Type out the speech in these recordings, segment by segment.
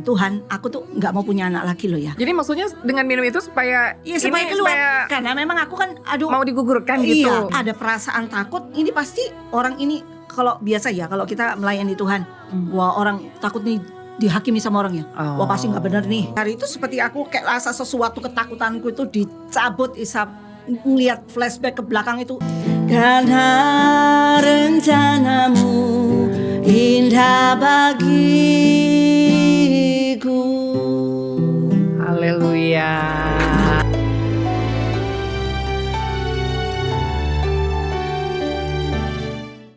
Tuhan, aku tuh nggak mau punya anak lagi loh ya. Jadi maksudnya dengan minum itu supaya Supaya keluar. Karena memang aku kan mau digugurkan gitu. Iya, ada perasaan takut. Ini pasti orang ini, kalau biasa ya, kalau kita melayani Tuhan, wah orang takut nih dihakimi sama orang ya. Wah pasti nggak benar nih. Hari itu seperti aku kayak rasa sesuatu ketakutanku itu dicabut, ngeliat flashback ke belakang itu. Karena rencanamu indah bagiku. Haleluya.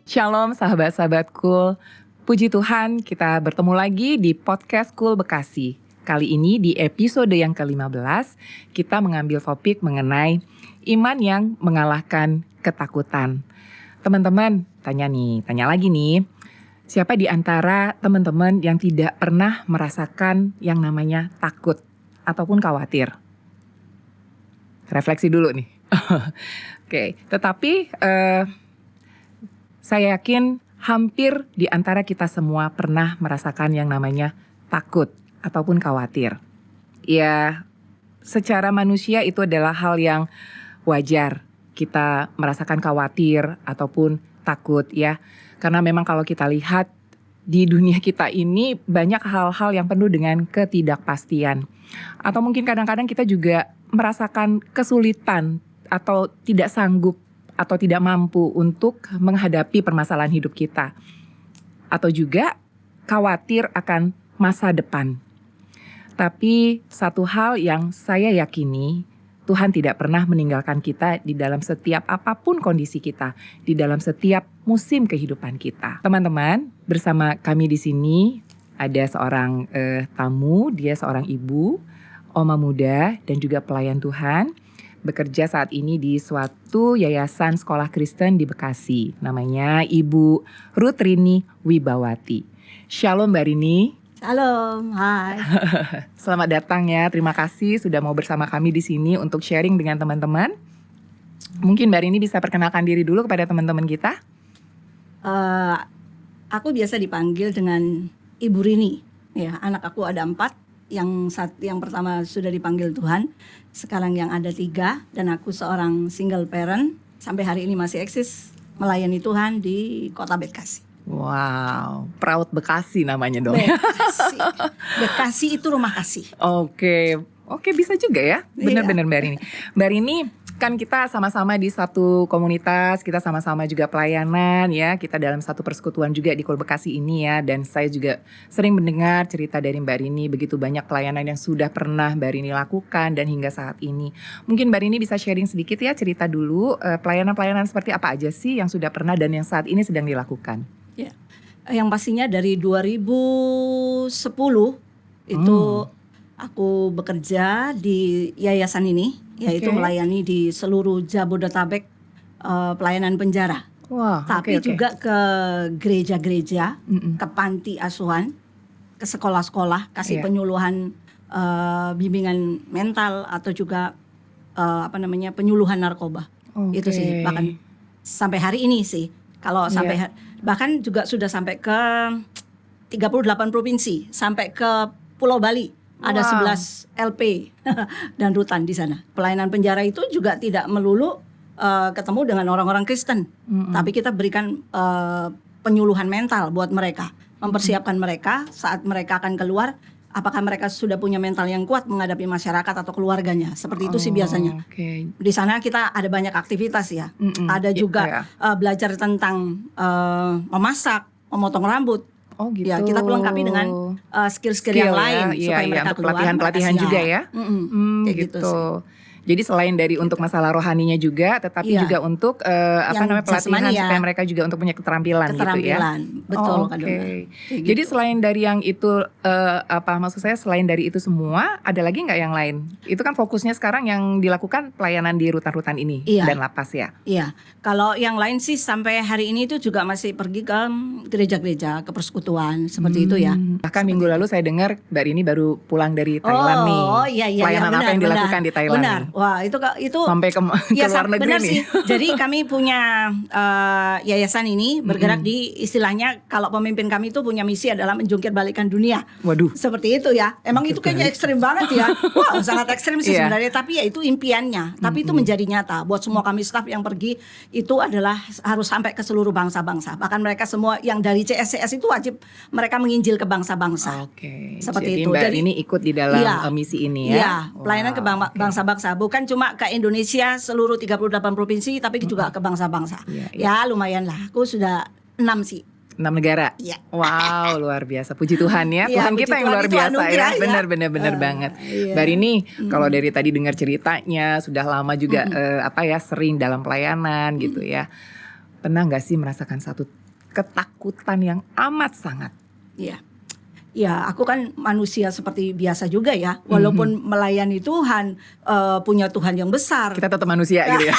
Shalom sahabat-sahabatku. Puji Tuhan, kita bertemu lagi di podcast Cool Bekasi. Kali ini di episode yang ke-15, kita mengambil topik mengenai iman yang mengalahkan ketakutan. Teman-teman, tanya lagi nih. Siapa di antara teman-teman yang tidak pernah merasakan yang namanya takut ataupun khawatir? Refleksi dulu nih. Oke, tetapi saya yakin hampir di antara kita semua pernah merasakan yang namanya takut ataupun khawatir. Ya, secara manusia itu adalah hal yang wajar. Kita merasakan khawatir ataupun takut ya. Karena memang kalau kita lihat di dunia kita ini banyak hal-hal yang penuh dengan ketidakpastian. Atau mungkin kadang-kadang kita juga merasakan kesulitan atau tidak sanggup atau tidak mampu untuk menghadapi permasalahan hidup kita. Atau juga khawatir akan masa depan. Tapi satu hal yang saya yakini, Tuhan tidak pernah meninggalkan kita di dalam setiap apapun kondisi kita, di dalam setiap musim kehidupan kita. Teman-teman, bersama kami di sini ada seorang tamu, dia seorang ibu, oma muda dan juga pelayan Tuhan. Bekerja saat ini di suatu yayasan sekolah Kristen di Bekasi. Namanya Ibu Ruth Rini Wibawati. Shalom Mbak Rini. Shalom, hai. Selamat datang ya, terima kasih sudah mau bersama kami di sini untuk sharing dengan teman-teman. Mungkin Mbak Rini bisa perkenalkan diri dulu kepada teman-teman kita. Aku biasa dipanggil dengan Ibu Rini. Ya, anak aku ada 4. Yang pertama sudah dipanggil Tuhan, sekarang yang ada 3, dan aku seorang single parent, sampai hari ini masih eksis melayani Tuhan di kota Bekasi. Wow, proud Bekasi namanya dong. Bekasi itu rumah kasih. Oke, bisa juga ya, benar-benar Mbak Rini. Mbak Rini, kan kita sama-sama di satu komunitas, kita sama-sama juga pelayanan ya, kita dalam satu persekutuan juga di Cool Bekasi ini ya, dan saya juga sering mendengar cerita dari Mbak Rini, begitu banyak pelayanan yang sudah pernah Mbak Rini lakukan dan hingga saat ini. Mungkin Mbak Rini bisa sharing sedikit ya, cerita dulu pelayanan-pelayanan seperti apa aja sih yang sudah pernah dan yang saat ini sedang dilakukan. Ya, yang pastinya dari 2010 itu aku bekerja di yayasan ini, yaitu melayani di seluruh Jabodetabek, pelayanan penjara. Wah, tapi juga ke gereja-gereja, ke panti asuhan, ke sekolah-sekolah, kasih penyuluhan, bimbingan mental atau juga penyuluhan narkoba. Itu sih, bahkan sampai hari ini sih. Kalau sampai bahkan juga sudah sampai ke 38 provinsi, sampai ke Pulau Bali. Ada 11 LP dan rutan di sana. Pelayanan penjara itu juga tidak melulu ketemu dengan orang-orang Kristen, tapi kita berikan penyuluhan mental buat mereka, mempersiapkan mereka saat mereka akan keluar. Apakah mereka sudah punya mental yang kuat menghadapi masyarakat atau keluarganya? Seperti itu sih biasanya. Di sana kita ada banyak aktivitas ya. Ada juga belajar tentang memasak, memotong rambut. Oh gitu. Ya, kita pelengkapi dengan skill-skill yang lain supaya mereka keluar. Pelatihan juga ya. Kayak gitu sih. Jadi selain dari untuk masalah rohaninya juga, tetapi juga untuk pelatihan supaya mereka juga untuk punya keterampilan gitu ya. Betul. Jadi gitu. Selain dari yang itu, maksud saya selain dari itu semua, ada lagi nggak yang lain? Itu kan fokusnya sekarang yang dilakukan pelayanan di rutan-rutan ini dan lapas ya. Iya. Kalau yang lain sih sampai hari ini itu juga masih pergi ke gereja-gereja, ke persekutuan seperti itu ya. Bahkan minggu lalu saya dengar Mbak Rini baru pulang dari Thailand nih. Iya, pelayanan apa yang dilakukan di Thailand? Wah, itu Sampai ke luar negeri benar nih. sih. Jadi kami punya yayasan ini bergerak di istilahnya kalau pemimpin kami itu punya misi adalah menjungkir balikan dunia. Waduh. Seperti itu ya. Emang itu kayaknya ekstrim banget ya. Wah, sangat ekstrim sih Iya. sebenarnya. Tapi ya itu impiannya. Tapi itu menjadi nyata. Buat semua kami staf yang pergi itu adalah harus sampai ke seluruh bangsa-bangsa. Bahkan mereka semua yang dari CSCS itu wajib mereka menginjil ke bangsa-bangsa. Oke. Seperti Jadi itu. Mbak Jadi ini ikut di dalam iya. misi ini ya. Iya, pelayanan ke Wow, oke. bangsa-bangsa. Bukan cuma ke Indonesia seluruh 38 provinsi, tapi juga ke bangsa-bangsa. Iya, Ya lumayan lah, aku sudah 6 sih. 6 negara. Iya. Wow, luar biasa. Puji Tuhan ya. Iya, Tuhan puji kita yang Tuhan luar itu biasa anugerah ya. ya. Benar banget. Iya. Mbak Rini, kalau dari tadi dengar ceritanya, sudah lama juga sering dalam pelayanan gitu ya. Pernah nggak sih merasakan satu ketakutan yang amat sangat? Iya. Ya, aku kan manusia seperti biasa juga ya. Walaupun melayani Tuhan, punya Tuhan yang besar. Kita tetap manusia gitu ya.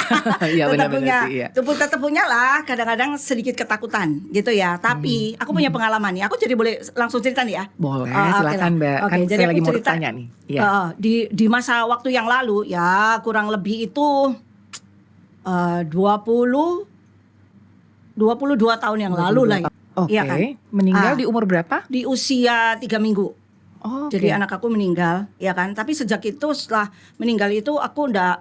Iya tetap benar-benar punya, sih. Iya. tetap punya lah kadang-kadang sedikit ketakutan gitu ya. Tapi aku punya pengalaman nih. Aku jadi boleh langsung cerita nih ya. Boleh, Oke silakan lah. Mbak. Oke, Kan jadi saya aku lagi mau cerita, bertanya nih. Iya. Di masa waktu yang lalu ya kurang lebih itu 22 tahun yang lalu lah ya. Oke, Iya kan? meninggal di umur berapa? Di usia 3 minggu. Oh, oke. Jadi anak aku meninggal, ya kan. Tapi sejak itu setelah meninggal itu aku nggak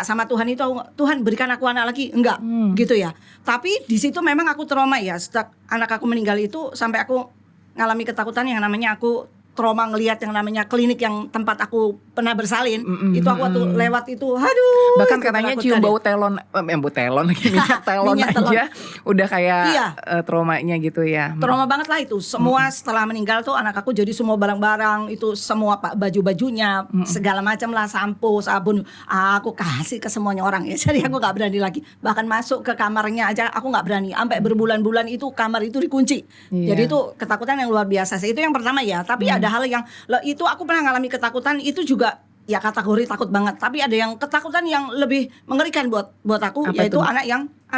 sama Tuhan itu. Tuhan berikan aku anak lagi, enggak gitu ya. Tapi di situ memang aku trauma ya. Sejak anak aku meninggal itu sampai aku ngalami ketakutan yang namanya aku trauma ngelihat yang namanya klinik yang tempat aku pernah bersalin. Itu aku waktu lewat itu, aduh. Bahkan itu katanya menakutkan cium ya. bau telon, bau telon lagi minyak telon Minyak telon. aja udah kayak Iya. traumanya gitu ya. Trauma banget lah itu. Semua setelah meninggal tuh anak aku jadi semua barang-barang itu semua baju-bajunya segala macam lah, sampo, sabun. Aku kasih ke semuanya orang ya. Jadi aku nggak berani lagi. Bahkan masuk ke kamarnya aja aku nggak berani. Sampai berbulan-bulan itu kamar itu dikunci. Iya. Jadi itu ketakutan yang luar biasa sih. Itu yang pertama ya. Tapi ada hal yang itu aku pernah ngalami ketakutan itu juga ya kategori takut banget. Tapi ada yang ketakutan yang lebih mengerikan buat aku. Apa Yaitu tuh? anak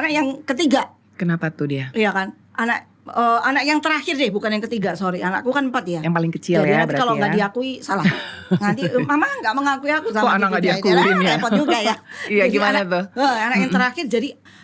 yang ketiga. Kenapa tuh dia? Iya kan, anak yang terakhir deh, bukan yang ketiga, sorry. Anakku kan 4 ya. Yang paling kecil Jadi ya nanti berarti kalau ya. nggak diakui salah. Nanti mama nggak mengakui aku Kok sama anak nggak gitu diakuin ya? repot juga ya. Iya, Jadi gimana anak, tuh? anak yang terakhir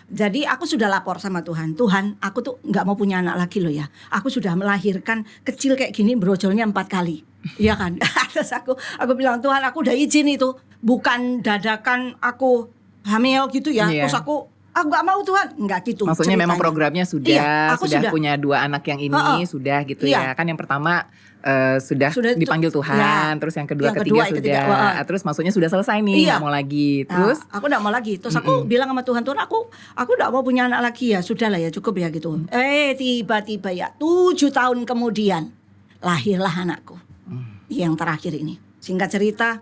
jadi aku sudah lapor sama Tuhan. Tuhan, aku tuh nggak mau punya anak lagi loh ya. Aku sudah melahirkan kecil kayak gini brojolnya 4 kali. Iya kan. Terus aku bilang Tuhan, aku udah izin itu, bukan dadakan aku hamil gitu ya. Iya. Terus aku nggak mau Tuhan, nggak gitu. Maksudnya memang ceritanya. programnya sudah, Iya, aku sudah punya 2 anak yang ini, sudah gitu Iya. ya. Kan yang pertama sudah Sudah itu- dipanggil Tuhan, ya. terus yang kedua, Yang ketiga kedua, yang sudah. ketiga, Terus maksudnya sudah selesai nih, Iya. nggak mau lagi. Nah, Terus aku enggak mau lagi. Terus aku bilang sama Tuhan aku enggak mau punya anak lagi ya. Sudahlah ya, cukup ya gitu. Tiba-tiba ya 7 tahun kemudian lahirlah anakku. Yang terakhir ini. Singkat cerita,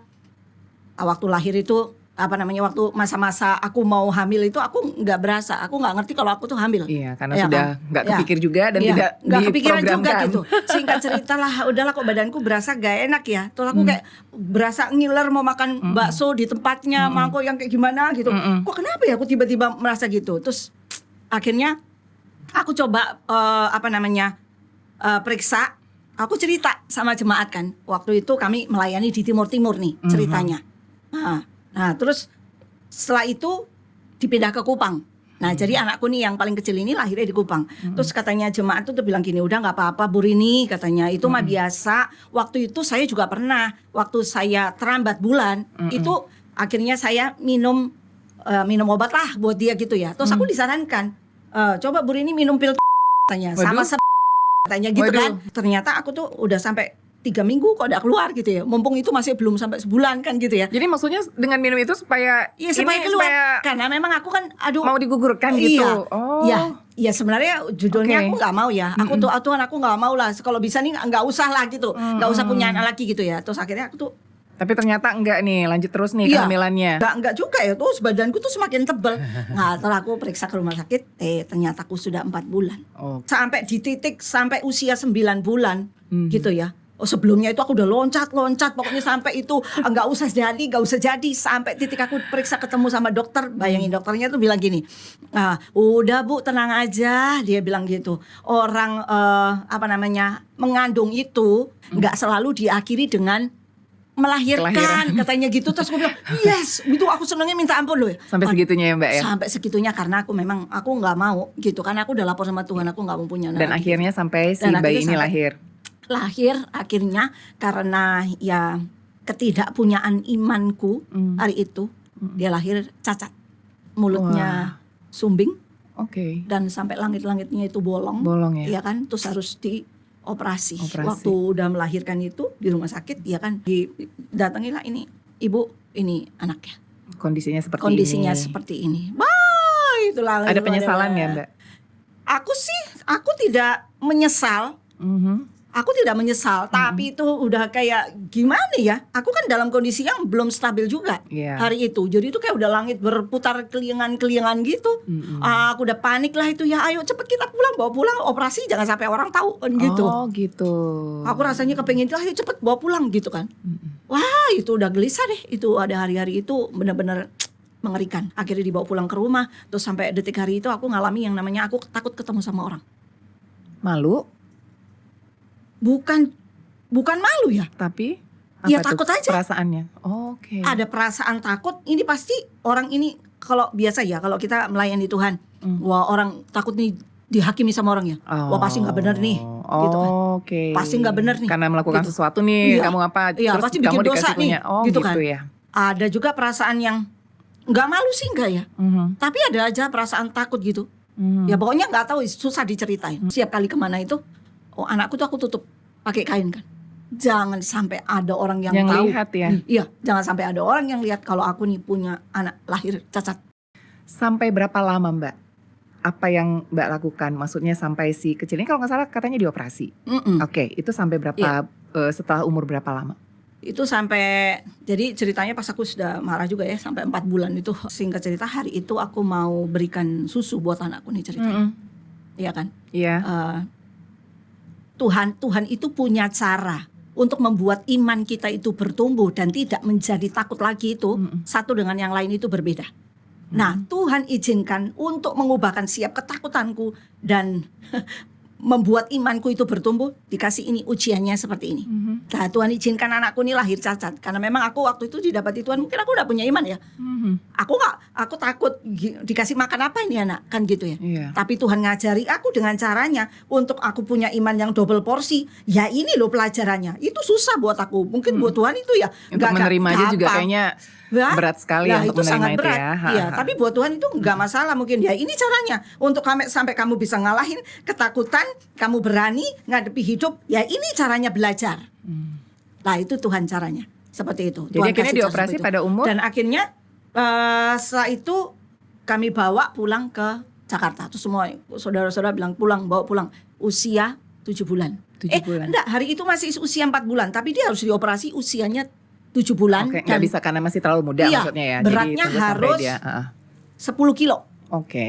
waktu lahir itu waktu masa-masa aku mau hamil itu aku nggak berasa, aku nggak ngerti kalau aku tuh hamil. iya, karena Iya sudah kan? nggak Iya. kepikir juga dan Iya, tidak nggak kepikiran juga diprogramkan. gitu. Singkat cerita lah, udahlah kok badanku berasa gak enak ya. Terus aku kayak berasa ngiler mau makan bakso di tempatnya, mangkok yang kayak gimana gitu. Kok kenapa ya aku tiba-tiba merasa gitu? Terus akhirnya aku coba periksa. Aku cerita sama jemaat kan. Waktu itu kami melayani di Timur Timur nih ceritanya. Nah, terus setelah itu dipindah ke Kupang. Nah, jadi anakku nih yang paling kecil ini lahirnya di Kupang. Terus katanya jemaat tuh bilang gini, udah nggak apa-apa Bu Rini, katanya itu mah biasa. Waktu itu saya juga pernah, waktu saya terambat bulan, itu akhirnya saya minum obat lah buat dia gitu ya. Terus aku disarankan, coba Bu Rini minum pil katanya, sama katanya gitu. Waduh. Kan. Ternyata aku tuh udah sampai 3 minggu kok udah keluar gitu ya. Mumpung itu masih belum sampai sebulan kan gitu ya. Jadi maksudnya dengan minum itu supaya Iya supaya ini, keluar. supaya Karena memang aku kan mau digugurkan gitu. Iya. Oh. Ya sebenarnya judulnya Oke. aku nggak mau ya. Aku tuh Tuhan aku nggak mau lah. Kalau bisa nih nggak usah lah gitu. Nggak usah punya anak lagi gitu ya. Terus akhirnya aku tuh Tapi ternyata enggak nih, lanjut terus nih Iya. kehamilannya. Enggak juga ya. Terus badanku tuh semakin tebel. Nah setelah aku periksa ke rumah sakit, ternyata aku sudah 4 bulan. Oh. Sampai di titik sampai usia 9 bulan gitu ya. Sebelumnya itu aku udah loncat pokoknya sampai itu nggak usah jadi sampai titik aku periksa ketemu sama dokter. Bayangin dokternya tuh bilang gini, udah Bu tenang aja, dia bilang gitu. Orang mengandung itu nggak selalu diakhiri dengan melahirkan Kelahiran. katanya gitu. Terus aku bilang yes, itu aku senangnya minta ampun loh. Sampai segitunya ya Mbak ya. Sampai segitunya karena aku nggak mau gitu, karena aku udah lapor sama Tuhan aku nggak mau punya anak Dan lagi akhirnya gitu. sampai si Dan bayi akhirnya ini sampai lahir. akhirnya karena ya ketidakpunyaan imanku hari itu dia lahir cacat, mulutnya sumbing Oke. dan sampai langit-langitnya itu bolong Ya. ya kan, terus harus dioperasi. Operasi. Waktu udah melahirkan itu di rumah sakit ya kan, datangilah ini ibu, ini anaknya Kondisinya seperti kondisinya ini. seperti ini. Wah, itulah Ada itu penyesalan adalah- ya Mbak? Aku tidak menyesal. Mhm. Aku tidak menyesal, tapi itu udah kayak gimana ya? Aku kan dalam kondisi yang belum stabil juga Iya. hari itu. Jadi itu kayak udah langit berputar keliengan-keliengan gitu. Aku udah panik lah itu, ya ayo cepet kita pulang, bawa pulang operasi, jangan sampai orang tahu kan gitu. Oh gitu. Aku rasanya kepengen ayo cepet bawa pulang gitu kan. Wah itu udah gelisah deh. Itu ada hari-hari itu benar-benar mengerikan. Akhirnya dibawa pulang ke rumah. Terus sampai detik hari itu aku ngalami yang namanya aku takut ketemu sama orang. Malu, Bukan malu ya. tapi Ya, apa tuh takut aja. perasaannya? Oke. Ada perasaan takut. Ini pasti orang ini kalau biasa ya, kalau kita melayani Tuhan, wah orang takut nih dihakimi sama orang ya. Wah pasti nggak benar nih, gitu kan. Oke. Pasti nggak benar nih, Karena melakukan gitu. sesuatu nih, Iya. kamu apa? Iya, terus pasti kamu bikin dosa dikasih punya. nih, Oh gitu gitu, kan. ya. Ada juga perasaan yang nggak malu sih enggak ya. Tapi ada aja perasaan takut gitu. Ya pokoknya nggak tahu, susah diceritain. Setiap kali kemana itu, anakku tuh aku tutup pakai kain kan. Jangan sampai ada orang yang tahu. lihat ya. Iya, jangan sampai ada orang yang lihat kalau aku nih punya anak lahir cacat. Sampai berapa lama Mbak? Apa yang Mbak lakukan? Maksudnya sampai si kecil ini kalau nggak salah katanya dioperasi. Oke, itu sampai berapa? Iya. Setelah umur berapa lama? Itu sampai, jadi ceritanya pas aku sudah marah juga ya, sampai 4 bulan itu. Singkat cerita hari itu aku mau berikan susu buat anakku nih ceritanya. Iya kan? Iya. Tuhan itu punya cara untuk membuat iman kita itu bertumbuh dan tidak menjadi takut lagi itu. Satu dengan yang lain itu berbeda. Nah, Tuhan izinkan untuk mengubahkan siap ketakutanku dan membuat imanku itu bertumbuh. Dikasih ini ujiannya seperti ini. Nah, Tuhan izinkan anakku ini lahir cacat. Karena memang aku waktu itu didapati Tuhan, mungkin aku udah punya iman ya. Aku takut dikasih makan apa ini anak, kan gitu ya. Iya. Tapi Tuhan ngajari aku dengan caranya untuk aku punya iman yang double porsi. Ya ini loh pelajarannya. Itu susah buat aku. Mungkin buat Tuhan itu ya Untuk menerima aja juga gampang. kayaknya Nah, berat sekali nah, ya untuk itu menerima sangat itu berat. ya. Iya, tapi buat Tuhan itu nggak masalah mungkin. Ya ini caranya untuk sampai kamu bisa ngalahin ketakutan, kamu berani ngadepi hidup. Ya ini caranya belajar. Nah itu Tuhan caranya seperti itu. Jadi Tuhan akhirnya kasih cara dioperasi seperti itu. pada umur? Dan akhirnya setelah itu kami bawa pulang ke Jakarta. Terus semua saudara-saudara bilang bawa pulang. Usia 7 bulan. 7 bulan. Enggak, hari itu masih usia 4 bulan. Tapi dia harus dioperasi usianya 7 bulan. Oke, nggak bisa karena masih terlalu muda Iya, maksudnya ya. beratnya Jadi tunggu sampai harus dia, 10 kilo. Oke.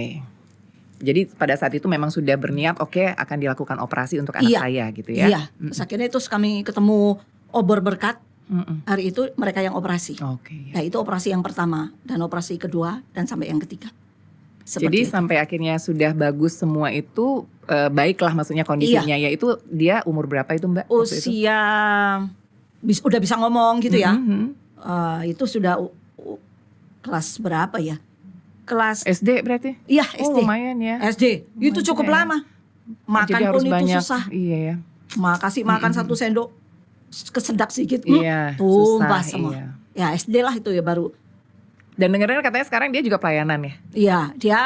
Jadi pada saat itu memang sudah berniat akan dilakukan operasi untuk anak Iya. saya gitu ya. Iya. Terus akhirnya itu kami ketemu obor berkat. Mm-mm. Hari itu mereka yang operasi. Oke. Nah itu operasi yang pertama dan operasi kedua dan sampai yang ketiga. Jadi Seperti itu. sampai akhirnya sudah bagus semua itu baiklah maksudnya kondisinya ya. Itu dia umur berapa itu Mbak? waktu itu? Usia udah bisa ngomong gitu ya. Mhm. Itu sudah kelas berapa ya? Kelas SD berarti? iya Oh SD. lumayan ya. SD. Itu Lumayan cukup ya. lama. Makan Jadi harus pun itu banyak. susah. Iya ya. Kasih makan 1 sendok kesedak sedikit. Iya. Tumpah susah, semua. iya. Ya SD lah itu ya baru. Dan dengar katanya sekarang dia juga pelayanan ya. Iya, dia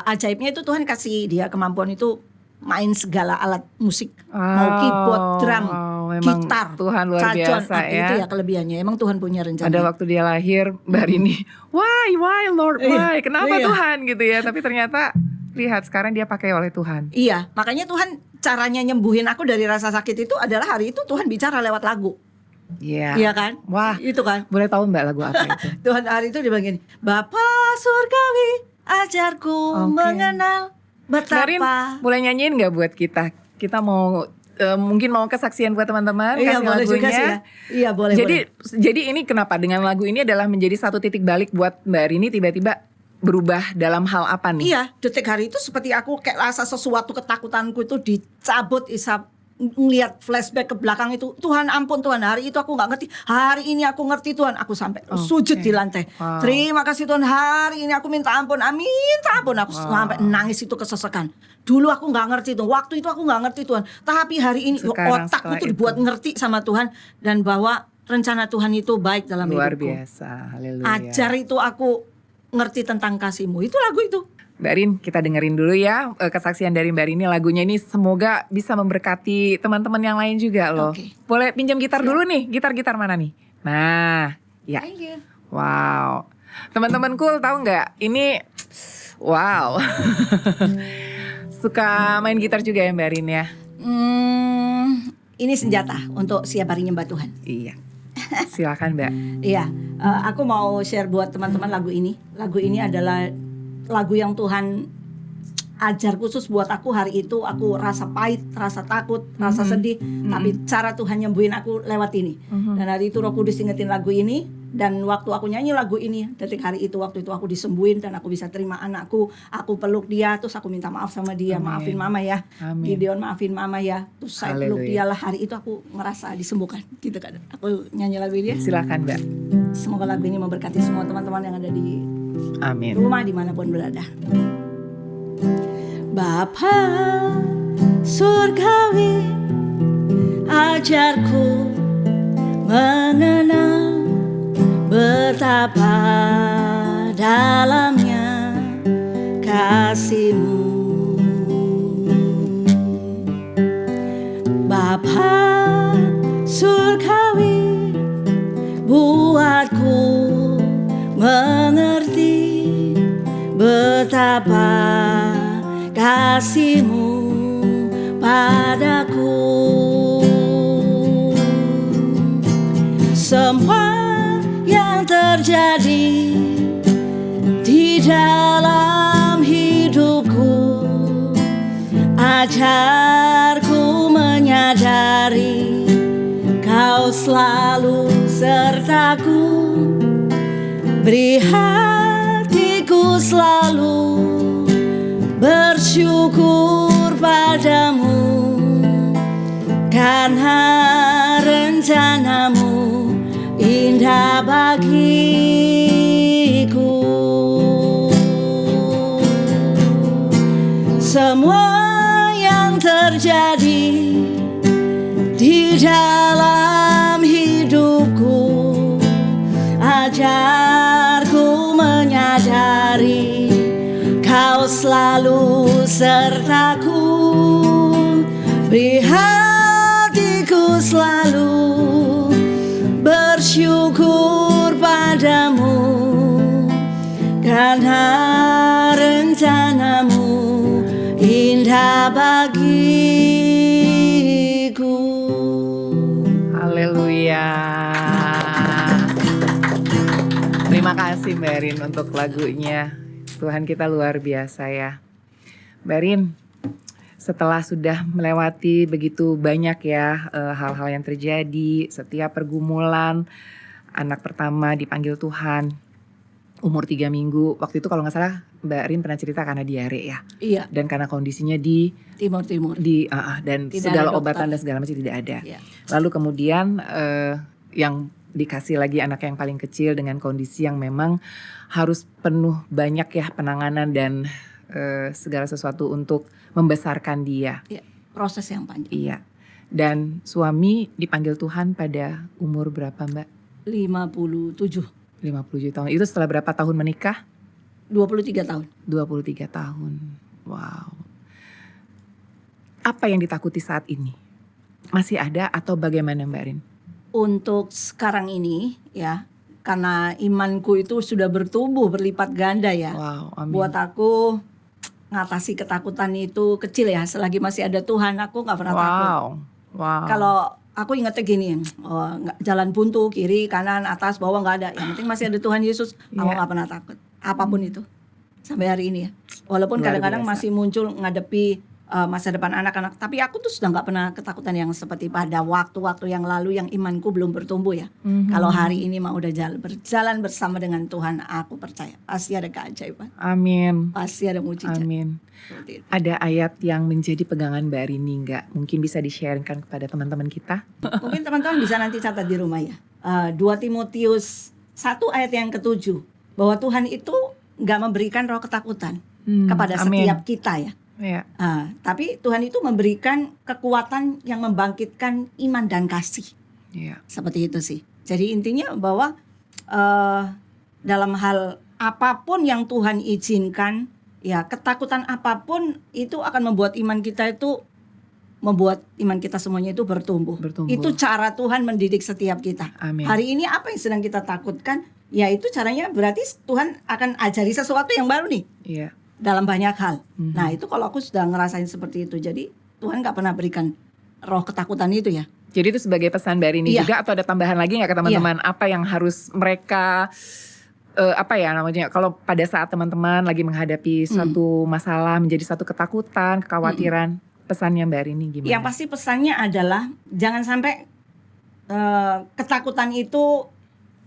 ajaibnya itu Tuhan kasih dia kemampuan itu main segala alat musik, mau keyboard, drum, memang gitar, Tuhan luar cajon, biasa ya. itu ya kelebihannya. Emang Tuhan punya rencana. Ada waktu dia lahir, Mbak Rini, why Lord, why? Kenapa Iya. Tuhan gitu ya? Tapi ternyata lihat sekarang dia pakai oleh Tuhan. Iya, makanya Tuhan caranya nyembuhin aku dari rasa sakit itu adalah hari itu Tuhan bicara lewat lagu. Iya. Iya kan? Wah, Itu kan. boleh tahu Mbak lagu apa itu? Tuhan hari itu dia bilang gini, Bapa surgawi ajarku Oke. mengenal Karin, betapa. boleh nyanyiin nggak buat kita? Kita mau mungkin mau kesaksian buat teman-teman Iya kasih boleh lagunya. juga sih ya. Iya boleh. Jadi ini kenapa dengan lagu ini adalah menjadi satu titik balik buat Mbak Rini tiba-tiba berubah dalam hal apa nih? Iya, detik hari itu seperti aku kayak rasa sesuatu ketakutanku itu dicabut isap ngeliat flashback ke belakang itu, Tuhan ampun Tuhan, hari itu aku nggak ngerti, hari ini aku ngerti Tuhan, aku sampai sujud di lantai. Wow. Terima kasih Tuhan, hari ini aku minta ampun, minta ampun, aku sampai nangis itu kesesakan. Dulu aku nggak ngerti Tuhan, waktu itu aku nggak ngerti Tuhan, tapi hari ini Sekarang, otakku setelah tuh dibuat ngerti sama Tuhan, dan bahwa rencana Tuhan itu baik dalam Luar hidupku. biasa, haleluya. Ajar itu aku ngerti tentang kasih-Mu, itu lagu itu. Mbak Rin, kita dengerin dulu ya kesaksian dari Mbak Rin ini. Lagunya ini semoga bisa memberkati teman-teman yang lain juga loh. Oke. Boleh pinjam gitar dulu nih, gitar-gitar mana nih? Nah, ya. Thank you. Wow, teman-teman cool tahu nggak? Ini, wow, suka main gitar juga ya Mbak Rin ya? Ini senjata untuk siap hari nyembah Tuhan. Iya, silakan Mbak. Iya, aku mau share buat teman-teman lagu ini. Lagu ini adalah lagu yang Tuhan ajar khusus buat aku hari itu. Aku rasa pahit, rasa takut, rasa sedih, tapi cara Tuhan nyembuhin aku lewat ini. Dan hari itu Roh Kudus ingetin lagu ini, dan waktu aku nyanyi lagu ini, detik hari itu, waktu itu aku disembuhin dan aku bisa terima anakku. Aku peluk dia, terus aku minta maaf sama dia. Amin. Maafin mama ya, Amin. Gideon maafin mama ya. Terus saya peluk Haleluya. dia lah, hari itu aku ngerasa disembuhkan gitu kan. Aku nyanyi lagu ini ya. Silakan Mbak. Semoga lagu ini memberkati semua teman-teman yang ada di Amin. rumah dimanapun berada. Bapa surgawi, ajarku mengenal betapa dalamnya kasih-Mu. Bapa surgawi, buatku mengerti betapa kasih-Mu padaku. Semua yang terjadi di dalam hidupku, ajarku menyadari Kau selalu sertaku. Beri hatiku selalu bersyukur padamu, karena rencana-Mu indah bagiku. Semua yang terjadi di dalam hidupku, ajarku menyadari Kau selalu sertaku. Beri hatiku selalu bersyukur padamu, karena rencana-Mu indah bagiku. Haleluya. Terima kasih Mbak Rin untuk lagunya. Tuhan kita luar biasa ya. Mbak Rin, setelah sudah melewati begitu banyak ya hal-hal yang terjadi, setiap pergumulan, anak pertama dipanggil Tuhan, umur 3 minggu. Waktu itu kalau gak salah Mbak Rin pernah cerita karena diare ya. Iya, Dan karena kondisinya di Timur. dan Tidak segala ada obatan dokter. dan segala macam tidak ada. Iya. Lalu kemudian yang dikasih lagi anak yang paling kecil dengan kondisi yang memang harus penuh banyak ya penanganan dan segala sesuatu untuk membesarkan dia. Iya, proses yang panjang. Iya. Dan suami dipanggil Tuhan pada umur berapa Mbak? 57, 57 tahun. Itu setelah berapa tahun menikah? 23 tahun. 23 tahun. Wow. Apa yang ditakuti saat ini? Masih ada atau bagaimana Mbak Rin? Untuk sekarang ini ya, karena imanku itu sudah bertumbuh berlipat ganda ya. Wow, amin. Buat aku ngatasi ketakutan itu kecil ya. Selagi masih ada Tuhan, aku nggak pernah takut. Wow. Kalau aku ingetnya gini, jalan buntu, kiri, kanan, atas, bawah nggak ada. Yang penting masih ada Tuhan Yesus, aku Iya. nggak pernah takut. Apapun itu, sampai hari ini ya. Walaupun Luar kadang-kadang biasa. masih muncul ngadepi masa depan anak-anak. Tapi aku tuh sudah nggak pernah ketakutan yang seperti pada waktu-waktu yang lalu yang imanku belum bertumbuh ya. Kalau hari ini mah udah berjalan bersama dengan Tuhan, aku percaya pasti ada keajaiban. Amin. Pasti ada mujizat. Amin. Seperti itu. Ada ayat yang menjadi pegangan Mbak Rini nggak? Mungkin bisa di-sharingkan kepada teman-teman kita? Mungkin teman-teman bisa nanti catat di rumah ya. 2 Timotius 1 ayat yang ke-7, bahwa Tuhan itu nggak memberikan roh ketakutan kepada amin. setiap kita ya. Ya. Tapi Tuhan itu memberikan kekuatan yang membangkitkan iman dan kasih. Ya. Seperti itu sih. Jadi intinya bahwa dalam hal apapun yang Tuhan izinkan, ya ketakutan apapun itu akan membuat iman kita semuanya itu bertumbuh. Itu cara Tuhan mendidik setiap kita. Amin. Hari ini apa yang sedang kita takutkan, ya itu caranya berarti Tuhan akan ajari sesuatu yang baru nih. Iya. Dalam banyak hal. Nah itu kalau aku sudah ngerasain seperti itu. Jadi Tuhan gak pernah berikan roh ketakutan itu ya. Jadi itu sebagai pesan Mbak Rini juga, atau ada tambahan lagi gak ke teman-teman? Apa yang harus mereka kalau pada saat teman-teman lagi menghadapi suatu masalah, menjadi satu ketakutan, kekhawatiran, pesannya Mbak Rini gimana? Yang pasti pesannya adalah jangan sampai ketakutan itu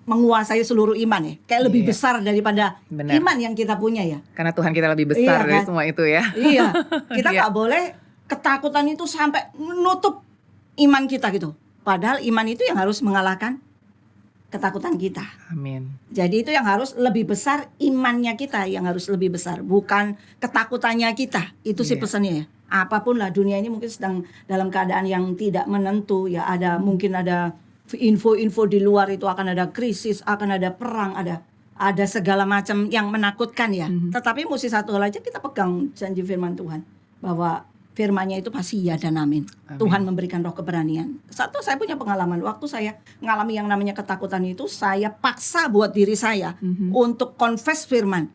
menguasai seluruh iman ya. Kayak lebih besar daripada iman yang kita punya ya. Karena Tuhan kita lebih besar dari semua itu ya. Iya. Kita gak boleh ketakutan itu sampai menutup iman kita gitu. Padahal iman itu yang harus mengalahkan ketakutan kita. Amin. Jadi itu yang harus lebih besar, imannya kita yang harus lebih besar, bukan ketakutannya kita. Itu sih pesannya ya. Apapun lah, dunia ini mungkin sedang dalam keadaan yang tidak menentu ya. Mungkin ada info-info di luar itu, akan ada krisis, akan ada perang, ada segala macam yang menakutkan ya. Tetapi mesti satu hal aja, kita pegang janji firman Tuhan bahwa firman-Nya itu pasti ya dan amin. Tuhan memberikan roh keberanian. Satu, saya punya pengalaman waktu saya mengalami yang namanya ketakutan itu, saya paksa buat diri saya untuk confess firman.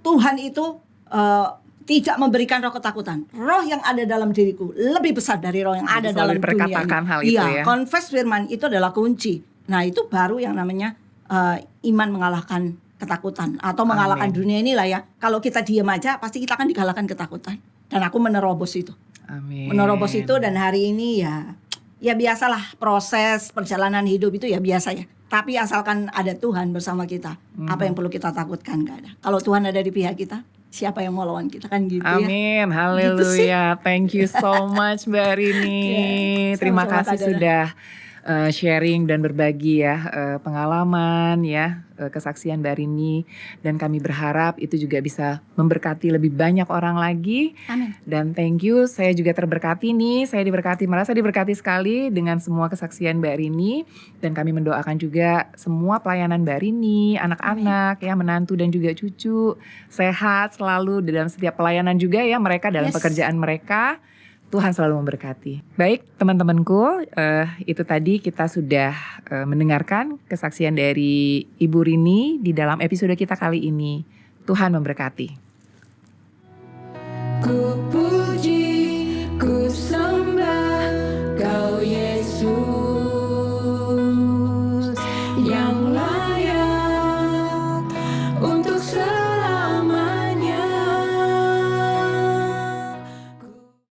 Tuhan itu tidak memberikan roh ketakutan. Roh yang ada dalam diriku lebih besar dari roh yang ada dalam dunia ini. Hal itu ya. Confess firman itu adalah kunci. Nah itu baru yang namanya iman mengalahkan ketakutan atau mengalahkan dunia inilah ya. Kalau kita diam aja pasti kita akan dikalahkan ketakutan. Dan aku menerobos itu. Amin. Menerobos itu, dan hari ini ya biasalah, proses perjalanan hidup itu ya biasa ya. Tapi asalkan ada Tuhan bersama kita, apa yang perlu kita takutkan? Gak ada. Kalau Tuhan ada di pihak kita, siapa yang mau lawan kita, kan gitu ya. Amin, haleluya. Thank you so much Mbak Rini. Terima kasih sudah sharing dan berbagi ya pengalaman ya, kesaksian Mbak Rini, dan kami berharap itu juga bisa memberkati lebih banyak orang lagi. Amin. Dan thank you, saya juga terberkati nih, saya merasa diberkati sekali dengan semua kesaksian Mbak Rini, dan kami mendoakan juga semua pelayanan Mbak Rini, anak-anak ya, menantu dan juga cucu sehat selalu dalam setiap pelayanan juga ya mereka dalam pekerjaan mereka. Tuhan selalu memberkati. Baik teman-temanku, itu tadi kita sudah mendengarkan kesaksian dari Ibu Rini di dalam episode kita kali ini. Tuhan memberkati.